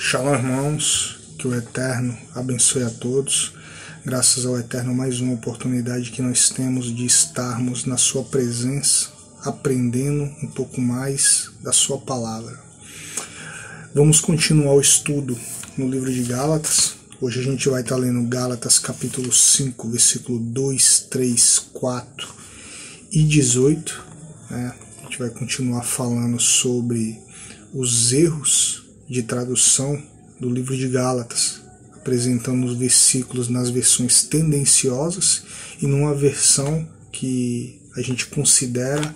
Shalom, irmãos, que o Eterno abençoe a todos. Graças ao Eterno, mais uma oportunidade que nós temos de estarmos na sua presença, aprendendo um pouco mais da sua palavra. Vamos continuar o estudo no livro de Gálatas. Hoje a gente vai estar lendo Gálatas capítulo 5, versículo 2, 3, 4 e 18. A gente vai continuar falando sobre os erros de tradução do livro de Gálatas, apresentando os versículos nas versões tendenciosas e numa versão que a gente considera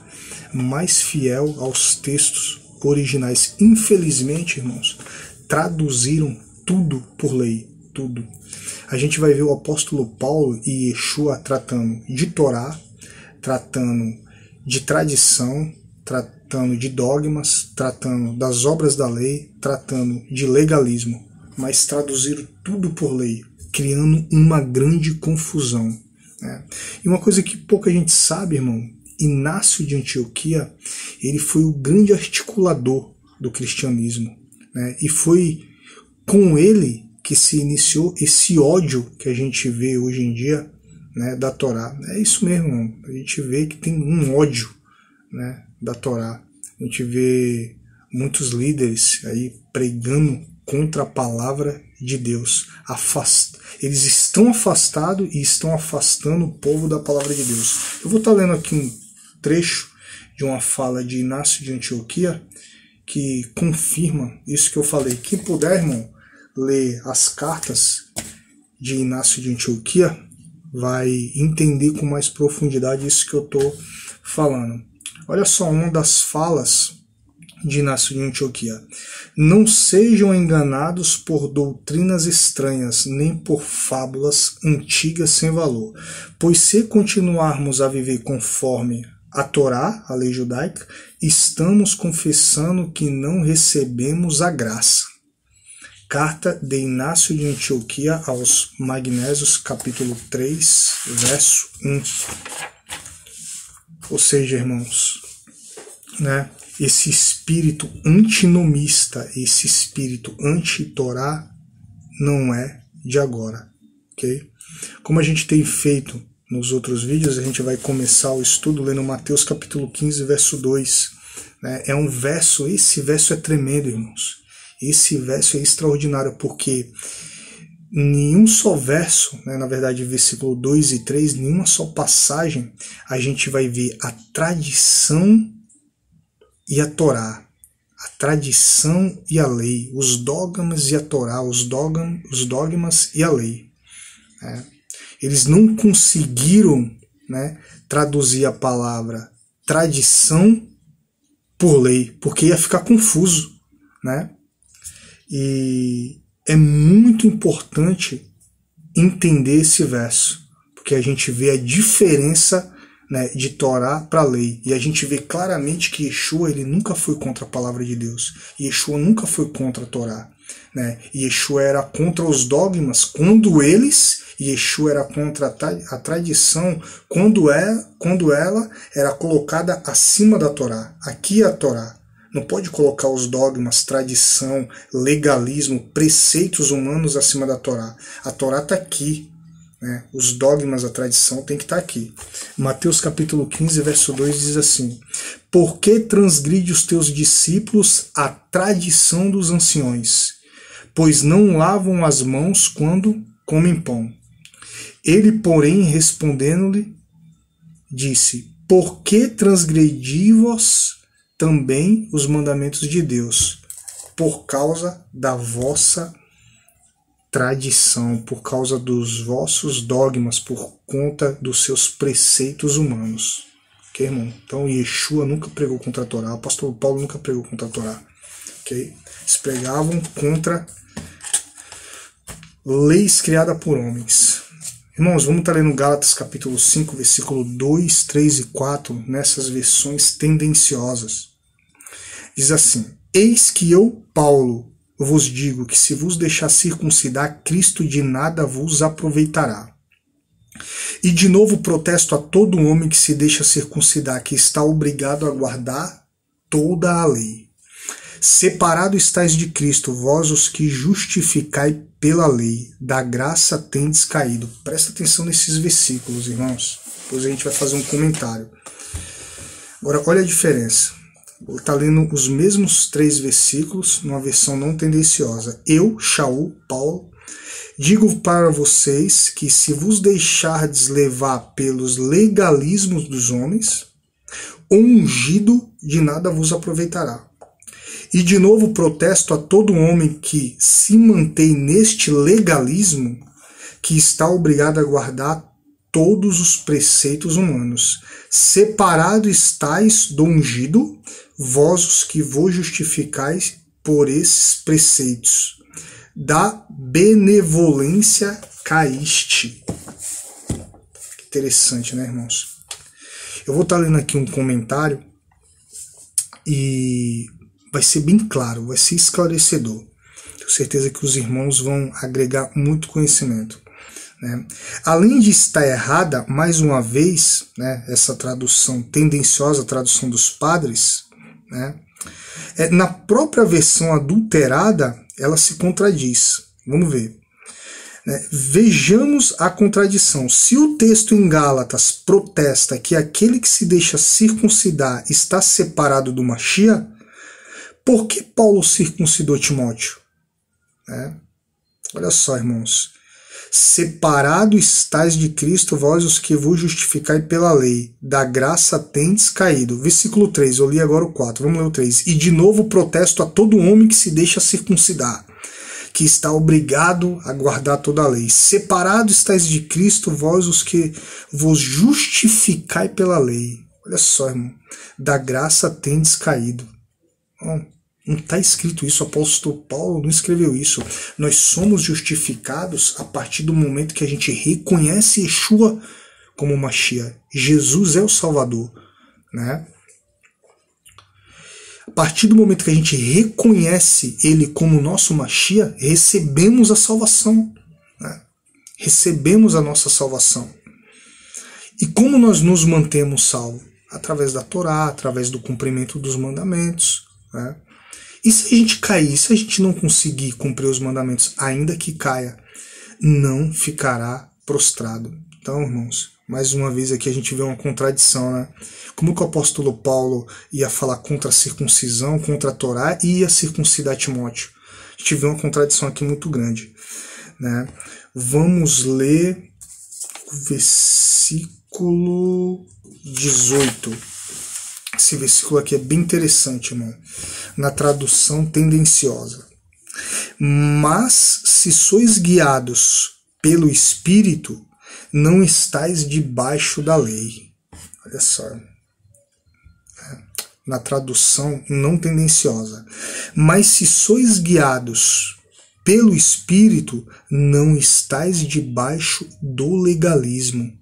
mais fiel aos textos originais. Infelizmente, irmãos, traduziram tudo por lei, tudo. A gente vai ver o apóstolo Paulo e Yeshua tratando de Torá, tratando de tradição, tratando de dogmas, tratando das obras da lei, tratando de legalismo, mas traduziram tudo por lei, criando uma grande confusão. E uma coisa que pouca gente sabe, irmão, Inácio de Antioquia, ele foi o grande articulador do cristianismo, e foi com ele que se iniciou esse ódio que a gente vê hoje em dia, da Torá. É isso mesmo, irmão. A gente vê que tem um ódio, da Torá. A gente vê muitos líderes aí pregando contra a palavra de Deus. Eles estão afastados e estão afastando o povo da palavra de Deus. Eu vou estar lendo aqui um trecho de uma fala de Inácio de Antioquia que confirma isso que eu falei. Quem puder, irmão, ler as cartas de Inácio de Antioquia vai entender com mais profundidade isso que eu estou falando. Olha só uma das falas de Inácio de Antioquia. Não sejam enganados por doutrinas estranhas, nem por fábulas antigas sem valor. Pois se continuarmos a viver conforme a Torá, a lei judaica, estamos confessando que não recebemos a graça. Carta de Inácio de Antioquia aos Magnésios, capítulo 3, verso 1. Ou seja, irmãos, esse espírito antinomista, esse espírito anti-Torá não é de agora, ok? Como a gente tem feito nos outros vídeos, a gente vai começar o estudo lendo Mateus capítulo 15, verso 2. É um verso, esse verso é tremendo, irmãos. Esse verso é extraordinário, porque nenhum só verso, na verdade versículo 2 e 3, nenhuma só passagem, a gente vai ver a tradição e a Torá, a tradição e a lei, os dogmas e a Torá, os dogmas e a lei. Eles não conseguiram traduzir a palavra tradição por lei, porque ia ficar confuso. E é muito importante entender esse verso, porque a gente vê a diferença de Torá para lei. E a gente vê claramente que Yeshua ele nunca foi contra a palavra de Deus. Yeshua nunca foi contra a Torá. Yeshua era contra os dogmas quando Yeshua era contra a tradição quando ela era colocada acima da Torá. Aqui é a Torá. Não pode colocar os dogmas, tradição, legalismo, preceitos humanos acima da Torá. A Torá está aqui. Os dogmas, a tradição tem que estar aqui. Mateus capítulo 15, verso 2 diz assim: Por que transgride os teus discípulos a tradição dos anciões? Pois não lavam as mãos quando comem pão. Ele, porém, respondendo-lhe, disse: Por que transgredi-vos também os mandamentos de Deus? Por causa da vossa tradição, por causa dos vossos dogmas, por conta dos seus preceitos humanos. Ok, irmão? Então, Yeshua nunca pregou contra a Torá, o apóstolo Paulo nunca pregou contra a Torá. Ok? Eles pregavam contra leis criadas por homens. Irmãos, vamos estar lendo Gálatas capítulo 5, versículo 2, 3 e 4, nessas versões tendenciosas. Diz assim: Eis que eu, Paulo, vos digo que se vos deixar circuncidar, Cristo de nada vos aproveitará. E de novo protesto a todo homem que se deixa circuncidar, que está obrigado a guardar toda a lei. Separado estáis de Cristo, vós os que justificai pela lei, da graça tendes caído. Presta atenção nesses versículos, irmãos. Depois a gente vai fazer um comentário. Agora, olha a diferença. Está lendo os mesmos 3 versículos, numa versão não tendenciosa. Eu, Shaul, Paulo, digo para vocês que se vos deixardes levar pelos legalismos dos homens, o ungido de nada vos aproveitará. E de novo protesto a todo homem que se mantém neste legalismo, que está obrigado a guardar todos os preceitos humanos. Separado estáis do ungido, vós os que vos justificais por esses preceitos. Da benevolência caíste. Interessante, né, irmãos? Eu vou estar lendo aqui um comentário e vai ser bem claro, vai ser esclarecedor. Tenho certeza que os irmãos vão agregar muito conhecimento, né? Além de estar errada, mais uma vez, né, essa tradução tendenciosa, a tradução dos padres, né, na própria versão adulterada, ela se contradiz. Vamos ver. Vejamos a contradição. Se o texto em Gálatas protesta que aquele que se deixa circuncidar está separado do Mashiach, por que Paulo circuncidou Timóteo? Olha só, irmãos. Separado estáis de Cristo, vós os que vos justificai pela lei, da graça tendes caído. Versículo 3, eu li agora o 4, vamos ler o 3. E de novo protesto a todo homem que se deixa circuncidar, que está obrigado a guardar toda a lei. Separado estáis de Cristo, vós os que vos justificai pela lei. Olha só, irmão, da graça tendes caído. Não está escrito isso, o apóstolo Paulo não escreveu isso. Nós somos justificados a partir do momento que a gente reconhece Yeshua como Mashiach. Jesus é o Salvador, né? A partir do momento que a gente reconhece Ele como nosso Mashiach, recebemos a salvação, né? Recebemos a nossa salvação. E como nós nos mantemos salvos? Através da Torá, através do cumprimento dos mandamentos, né? E se a gente cair, se a gente não conseguir cumprir os mandamentos, ainda que caia, não ficará prostrado. Então, irmãos, mais uma vez aqui a gente vê uma contradição, né? Como que o apóstolo Paulo ia falar contra a circuncisão, contra a Torá e ia circuncidar Timóteo? A gente vê uma contradição aqui muito grande, né? Vamos ler o versículo 18. Esse versículo aqui é bem interessante, irmão, na tradução tendenciosa. Mas se sois guiados pelo Espírito, não estáis debaixo da lei. Olha só. Na tradução não tendenciosa. Mas se sois guiados pelo Espírito, não estáis debaixo do legalismo,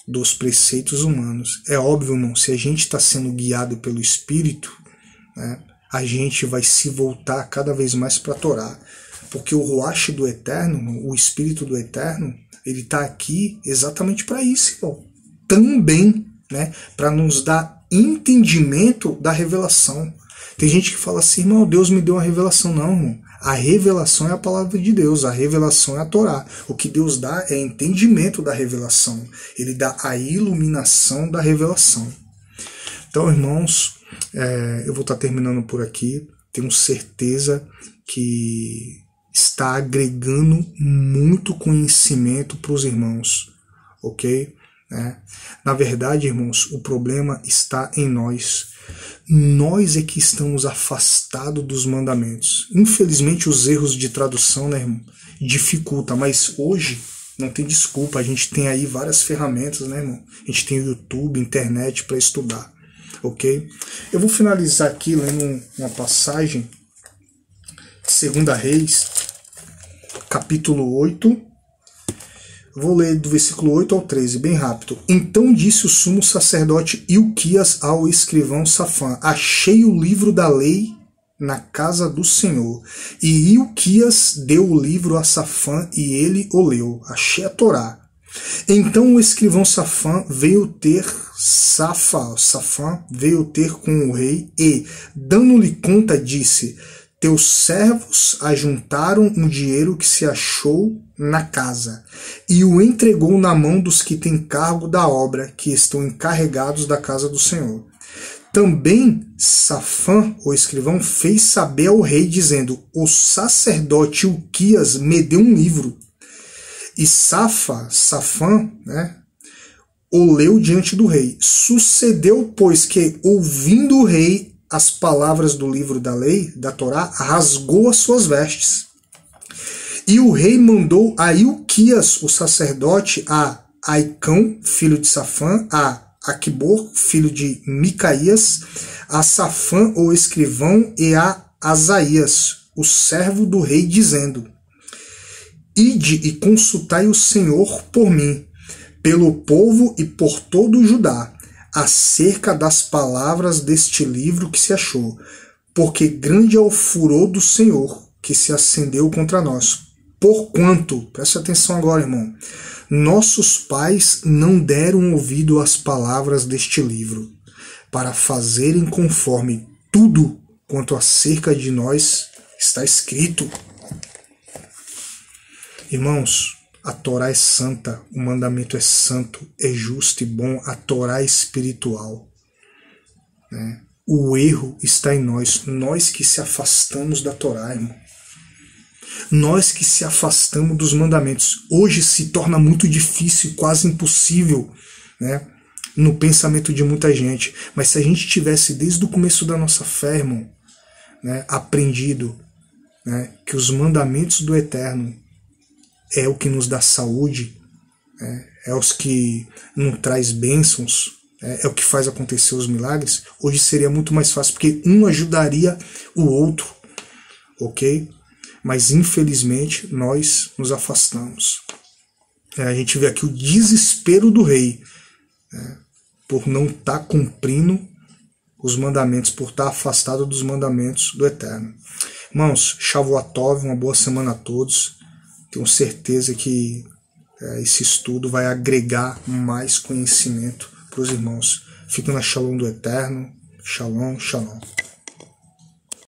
dos preceitos humanos. É óbvio, irmão, se a gente está sendo guiado pelo Espírito, né, a gente vai se voltar cada vez mais para a Torá. Porque o Ruach do Eterno, o Espírito do Eterno, ele está aqui exatamente para isso, irmão. Também, né, para nos dar entendimento da revelação. Tem gente que fala assim, irmão, Deus me deu uma revelação. Não, irmão. A revelação é a palavra de Deus, a revelação é a Torá. O que Deus dá é entendimento da revelação. Ele dá a iluminação da revelação. Então, irmãos, eu vou estar terminando por aqui. Tenho certeza que está agregando muito conhecimento para os irmãos, ok? Na verdade, irmãos, o problema está em nós. Nós é que estamos afastados dos mandamentos. Infelizmente, os erros de tradução, né, irmão, dificulta, mas hoje não tem desculpa. A gente tem aí várias ferramentas, né, irmão? A gente tem o YouTube, internet para estudar, ok? Eu vou finalizar aqui lendo uma passagem de 2 Reis, capítulo 8. Vou ler do versículo 8 ao 13, bem rápido. Então disse o sumo sacerdote Ilquias ao escrivão Safã: achei o livro da lei na casa do Senhor. E Ilquias deu o livro a Safã e ele o leu. Achei a Torá. Então o escrivão Safã veio ter com o rei e, dando-lhe conta, disse: teus servos ajuntaram o dinheiro que se achou na casa, e o entregou na mão dos que têm cargo da obra, que estão encarregados da casa do Senhor. Também Safã, o escrivão, fez saber ao rei, dizendo: o sacerdote Ilquias me deu um livro. E Safã, né, o leu diante do rei. Sucedeu, pois, que, ouvindo o rei as palavras do livro da lei, da Torá, rasgou as suas vestes. E o rei mandou a Ilquias, o sacerdote, a Aicão, filho de Safã, a Aquibor, filho de Micaías, a Safã, o escrivão, e a Asaías, o servo do rei, dizendo: ide e consultai o Senhor por mim, pelo povo e por todo o Judá, acerca das palavras deste livro que se achou, porque grande é o furor do Senhor que se acendeu contra nós. Porquanto, preste atenção agora, irmão, nossos pais não deram ouvido às palavras deste livro, para fazerem conforme tudo quanto acerca de nós está escrito. Irmãos, a Torá é santa, o mandamento é santo, é justo e bom, a Torá é espiritual, né? O erro está em nós que se afastamos da Torá, irmão. Nós que se afastamos dos mandamentos. Hoje se torna muito difícil, quase impossível, né, no pensamento de muita gente. Mas se a gente tivesse desde o começo da nossa fé, irmão, né, aprendido, né, que os mandamentos do Eterno é o que nos dá saúde, é os que nos traz bênçãos, é o que faz acontecer os milagres, hoje seria muito mais fácil, porque um ajudaria o outro, ok? Mas infelizmente nós nos afastamos. A gente vê aqui o desespero do rei, né, por não estar cumprindo os mandamentos, por estar afastado dos mandamentos do Eterno. Irmãos, Shavuot Tov, uma boa semana a todos. Tenho certeza que esse estudo vai agregar mais conhecimento para os irmãos. Fico na Shalom do Eterno. Shalom, shalom.